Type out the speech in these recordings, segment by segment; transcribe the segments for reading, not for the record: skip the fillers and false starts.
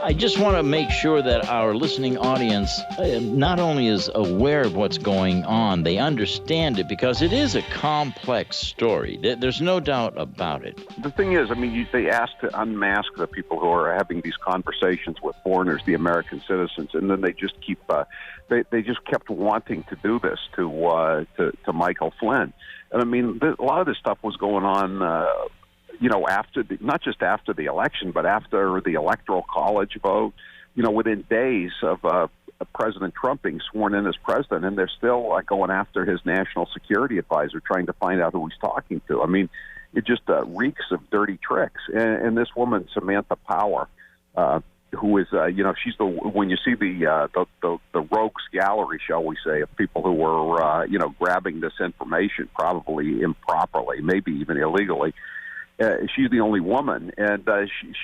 I just want to make sure that our listening audience not only is aware of what's going on, they understand it, because it is a complex story. There's no doubt about it. The thing is, I mean, they asked to unmask the people who are having these conversations with foreigners, the American citizens, and then they just keep they just kept wanting to do this to Micheal Flynn. And I mean, a lot of this stuff was going on, after not just after the election, but after the Electoral College vote, within days of President Trump being sworn in as president, and they're still going after his national security advisor, trying to find out who he's talking to. I mean, it just reeks of dirty tricks. And this woman, Samantha Power, who is, she's when you see the rogues gallery, shall we say, of people who were, grabbing this information, probably improperly, maybe even illegally. She's the only woman, and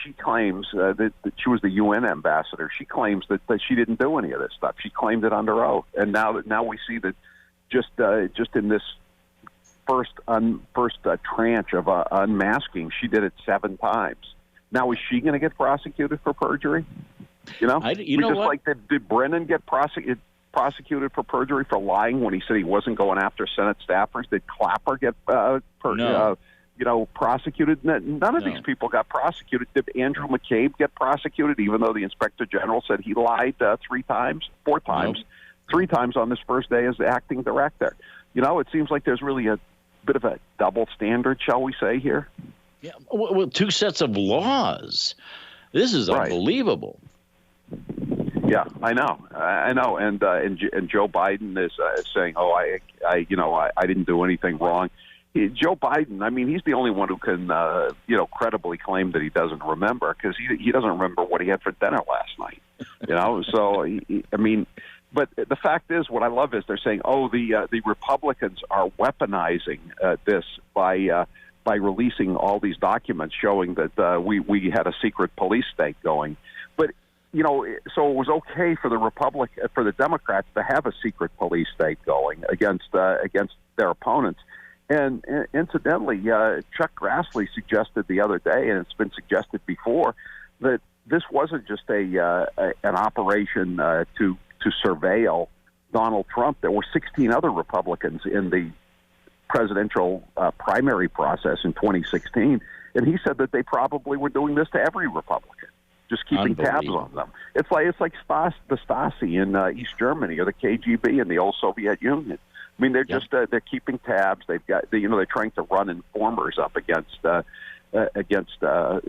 she claims that she was the UN ambassador. She claims that she didn't do any of this stuff. She claimed it under oath, and now we see that just in this first tranche of unmasking, she did it 7 times. Now, is she going to get prosecuted for perjury? Did Brennan get prosecuted for perjury for lying when he said he wasn't going after Senate staffers? Did Clapper get prosecuted? None of these people got prosecuted. Did Andrew McCabe get prosecuted, even though the Inspector General said he lied 4 times, 3 times on this first day as the acting director? It seems like there's really a bit of a double standard, shall we say, here. Yeah, well, 2 sets of laws. This is unbelievable. Yeah, I know, and Joe Biden is saying, "Oh, I didn't do anything wrong." Joe Biden, I mean, he's the only one who can, credibly claim that he doesn't remember, because he doesn't remember what he had for dinner last night. So but the fact is, what I love is they're saying, "Oh, the Republicans are weaponizing this by releasing all these documents showing that we had a secret police state going." But so it was okay for the Democrats to have a secret police state going against their opponents. And incidentally, Chuck Grassley suggested the other day, and it's been suggested before, that this wasn't just an operation to surveil Donald Trump. There were 16 other Republicans in the presidential primary process in 2016, and he said that they probably were doing this to every Republican, just keeping tabs on them. It's like the Stasi in East Germany, or the KGB in the old Soviet Union. I mean, they're just they're keeping tabs. They've got they're trying to run informers up against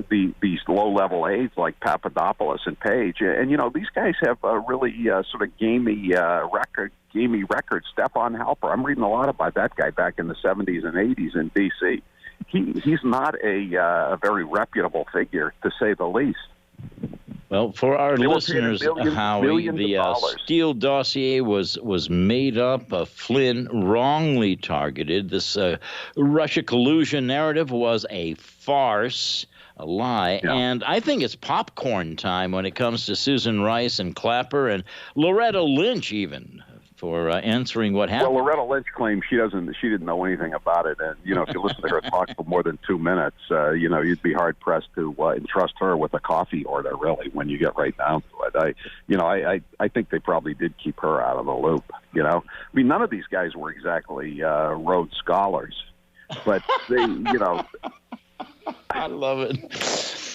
these low-level aides like Papadopoulos and Page, and these guys have a really sort of gamey record. Stefan Halper. I'm reading a lot about that guy back in the 70s and 80s in D.C. He's not a very reputable figure, to say the least. Well, for our listeners, Howie, the Steele dossier was made up. Flynn wrongly targeted. This Russia collusion narrative was a farce, a lie. Yeah. And I think it's popcorn time when it comes to Susan Rice and Clapper and Loretta Lynch even, for answering what happened. Well, Loretta Lynch claims she didn't know anything about it, and if you listen to her talk for more than 2 minutes, you'd be hard pressed to entrust her with a coffee order, really, when you get right down to it. I think they probably did keep her out of the loop. I mean, none of these guys were exactly Rhodes Scholars, but they, I love it.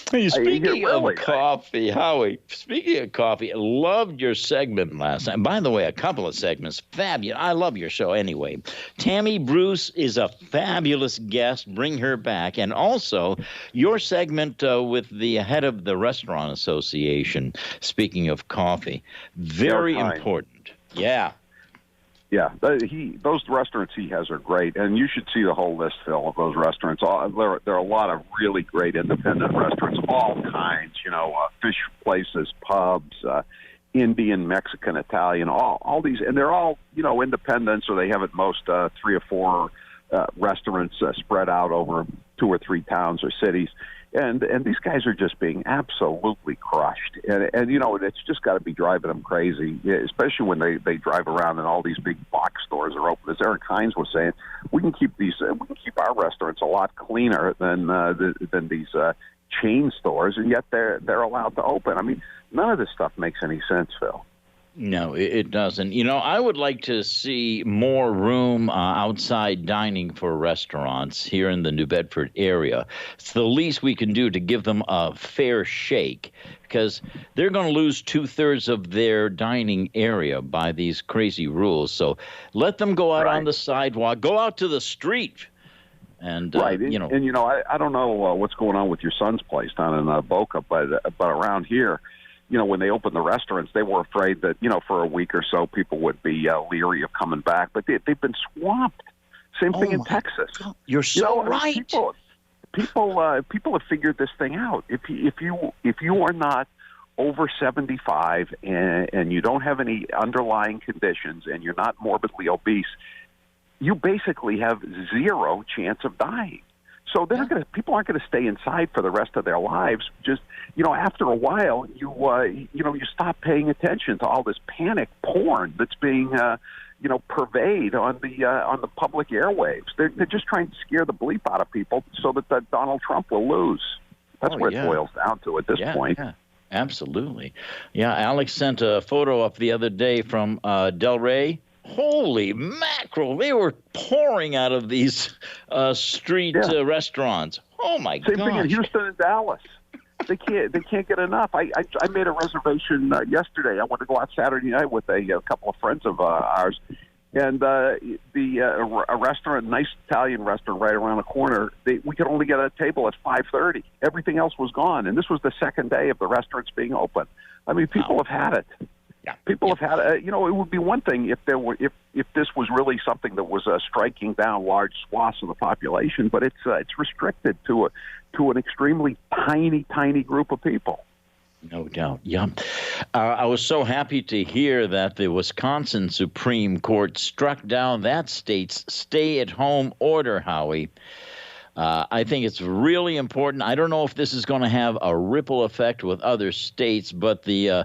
Speaking of coffee, Howie, I loved your segment last night. By the way, a couple of segments, fabulous. I love your show anyway. Tammy Bruce is a fabulous guest. Bring her back. And also, your segment with the head of the Restaurant Association, speaking of coffee, very important. Yeah. Yeah, those restaurants he has are great, and you should see the whole list, Phil, of those restaurants. There are a lot of really great independent restaurants, all kinds, fish places, pubs, Indian, Mexican, Italian, all these, and they're all, independents, or they have at most 3 or 4 restaurants spread out over 2 or 3 towns or cities. And these guys are just being absolutely crushed. And you know, it's just got to be driving them crazy, especially when they drive around and all these big box stores are open. As Eric Hines was saying, we can keep our restaurants a lot cleaner than these chain stores, and yet they're allowed to open. I mean, none of this stuff makes any sense, Phil. No, it doesn't. You know, I would like to see more room outside dining for restaurants here in the New Bedford area. It's the least we can do to give them a fair shake, because they're going to lose 2/3 of their dining area by these crazy rules. So let them go out on the sidewalk, go out to the street. And right, you know, I don't know what's going on with your son's place down in Boca, but around here, you know, when they opened the restaurants, they were afraid that, you know, for a week or so, people would be leery of coming back. But they've been swamped. Same thing in Texas. God. You're so right. People have figured this thing out. If you are not over 75 and you don't have any underlying conditions and you're not morbidly obese, you basically have zero chance of dying. So people aren't going to stay inside for the rest of their lives. Just, you know, after a while, you stop paying attention to all this panic porn that's being, pervade on the public airwaves. They're just trying to scare the bleep out of people so that Donald Trump will lose. That's what it boils down to at this point. Yeah, absolutely. Yeah, Alex sent a photo up the other day from Delray. Holy mackerel! They were pouring out of these street restaurants. Oh my God! Same thing in Houston and Dallas. They can't get enough. I made a reservation yesterday. I wanted to go out Saturday night with a couple of friends of ours, and a restaurant, a nice Italian restaurant right around the corner. We could only get a table at 5:30. Everything else was gone, and this was the second day of the restaurants being open. I mean, people have had it. People have had, it would be one thing if this was really something that was striking down large swaths of the population, but it's restricted to an extremely tiny group of people. No doubt. Yeah. I was so happy to hear that the Wisconsin Supreme Court struck down that state's stay-at-home order, Howie. I think it's really important. I don't know if this is going to have a ripple effect with other states, but the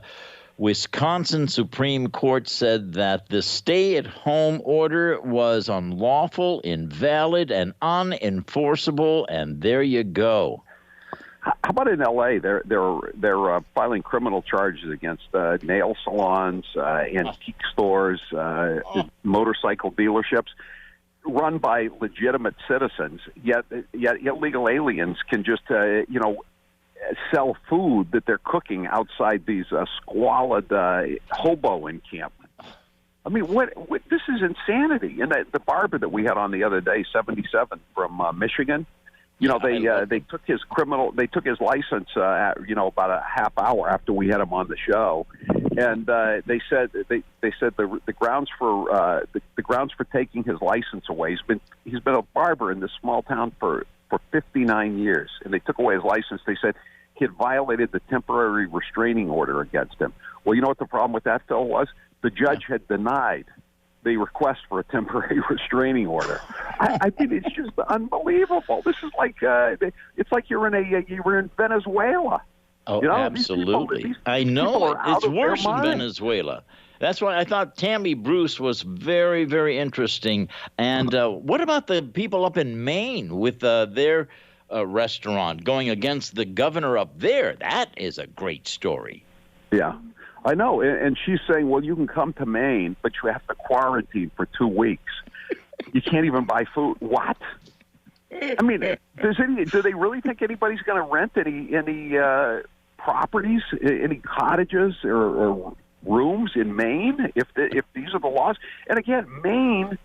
Wisconsin Supreme Court said that the stay-at-home order was unlawful, invalid, and unenforceable, and there you go. How about in L.A.? They're filing criminal charges against nail salons, antique stores, motorcycle dealerships run by legitimate citizens. Yet illegal aliens can just sell food that they're cooking outside these squalid hobo encampments. I mean, what this is insanity. And the barber that we had on the other day, 77 from Michigan, they took his license about a half hour after we had him on the show, and they said the grounds for taking his license away, he's been a barber in this small town for 59 years, and they took away his license. They said he had violated the temporary restraining order against him. Well, you know what the problem with that, Phil, was? The judge had denied the request for a temporary restraining order. I think it's just unbelievable. This is like it's like you're in Venezuela. Oh, absolutely. I know it's worse in Venezuela. That's why I thought Tammy Bruce was very, very interesting. And what about the people up in Maine with their restaurant going against the governor up there? That is a great story. Yeah, I know. And she's saying, well, you can come to Maine, but you have to quarantine for 2 weeks. You can't even buy food. What? I mean, do they really think anybody's going to rent any properties, any cottages or rooms in Maine if these are the laws? And again, Maine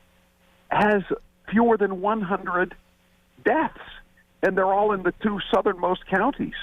has fewer than 100 deaths, and they're all in the two southernmost counties.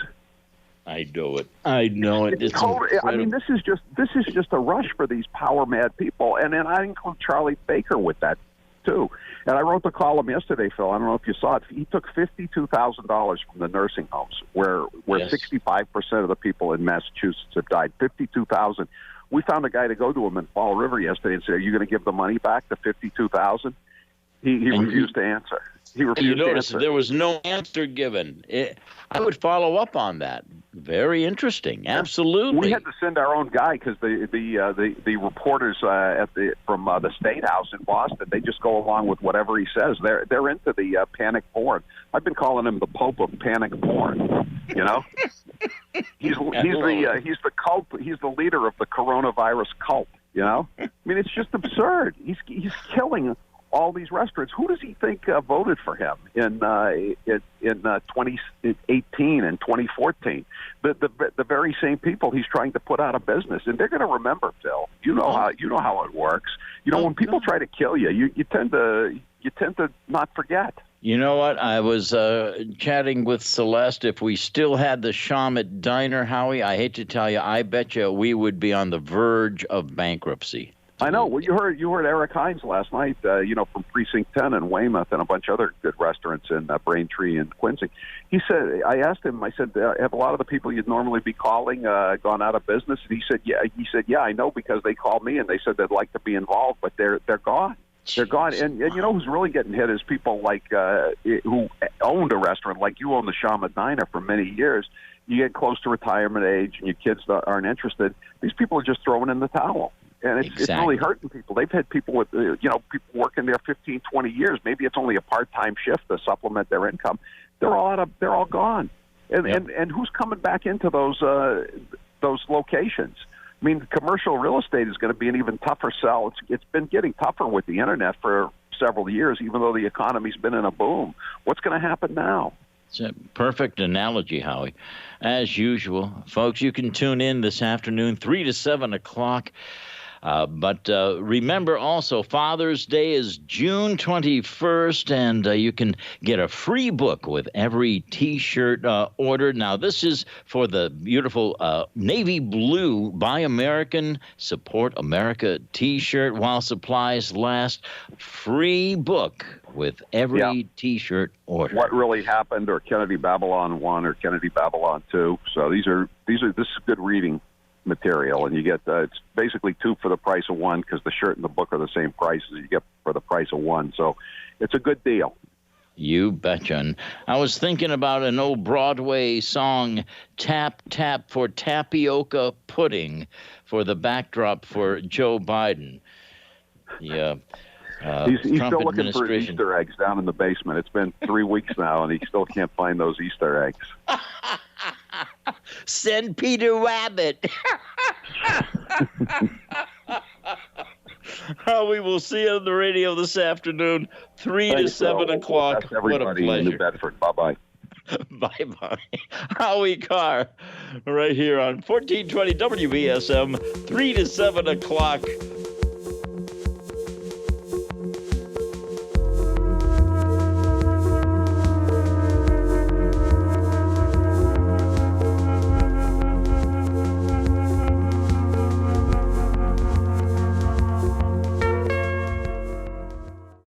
I know it. It's totally, I mean, this is just a rush for these power mad people, and then I include Charlie Baker with that too. And I wrote the column yesterday, Phil. I don't know if you saw it. He took $52,000 from the nursing homes, where 65% of the people in Massachusetts have died. $52,000. We found a guy to go to him in Fall River yesterday and said, "Are you going to give the money back, the $52,000?" He refused to answer. He refused You notice to answer. there was no answer given. I would follow up on that. Very interesting. Absolutely. We had to send our own guy because the reporters from the State House in Boston, they just go along with whatever he says. They're into the panic porn. I've been calling him the Pope of panic porn. You know, he's the cult. He's the leader of the coronavirus cult. You know, I mean, it's just absurd. He's killing all these restaurants. Who does he think voted for him in 2018 and 2014? The very same people he's trying to put out of business, and they're going to remember, Phil. You know how it works. You know, when people try to kill you, you tend to not forget. You know what? I was chatting with Celeste. If we still had the Shawmut Diner, Howie, I hate to tell you, I bet you we would be on the verge of bankruptcy. I know. Well, you heard Eric Hines last night, from Precinct 10 in Weymouth and a bunch of other good restaurants in Braintree and Quincy. He said, I asked him, I said, have a lot of the people you'd normally be calling gone out of business? And he said, yeah. He said, yeah, I know, because they called me and they said they'd like to be involved, but they're gone. They're gone. And you know who's really getting hit is people like who owned a restaurant, like you owned the Shawmut Diner for many years. You get close to retirement age and your kids aren't interested. These people are just throwing in the towel. And it's really hurting people. They've had people with, people working there 15, 20 years. Maybe it's only a part-time shift to supplement their income. They're all gone. And who's coming back into those locations? I mean, commercial real estate is going to be an even tougher sell. It's been getting tougher with the internet for several years, even though the economy's been in a boom. What's going to happen now? It's a perfect analogy, Howie. As usual, folks, you can tune in this afternoon, 3 to 7 o'clock. But remember also, Father's Day is June 21st, and you can get a free book with every T-shirt ordered. Now, this is for the beautiful navy blue Buy American, Support America T-shirt while supplies last. Free book with every T-shirt ordered. What really happened, or Kennedy Babylon 1 or Kennedy Babylon 2. So this is good reading material, and you get it's basically 2 for the price of 1, because the shirt and the book are the same price as you get for the price of 1. So it's a good deal. You betcha. And I was thinking about an old Broadway song, Tap, Tap for Tapioca Pudding, for the backdrop for Joe Biden. Yeah. He's still looking for Easter eggs down in the basement. It's been 3 weeks now, and he still can't find those Easter eggs. Send Peter Rabbit. We will see you on the radio this afternoon, 3 to 7 o'clock. That's everybody. What a pleasure. In New Bedford. Bye-bye. Bye-bye. Howie Carr, right here on 1420 WBSM, 3 to 7 o'clock.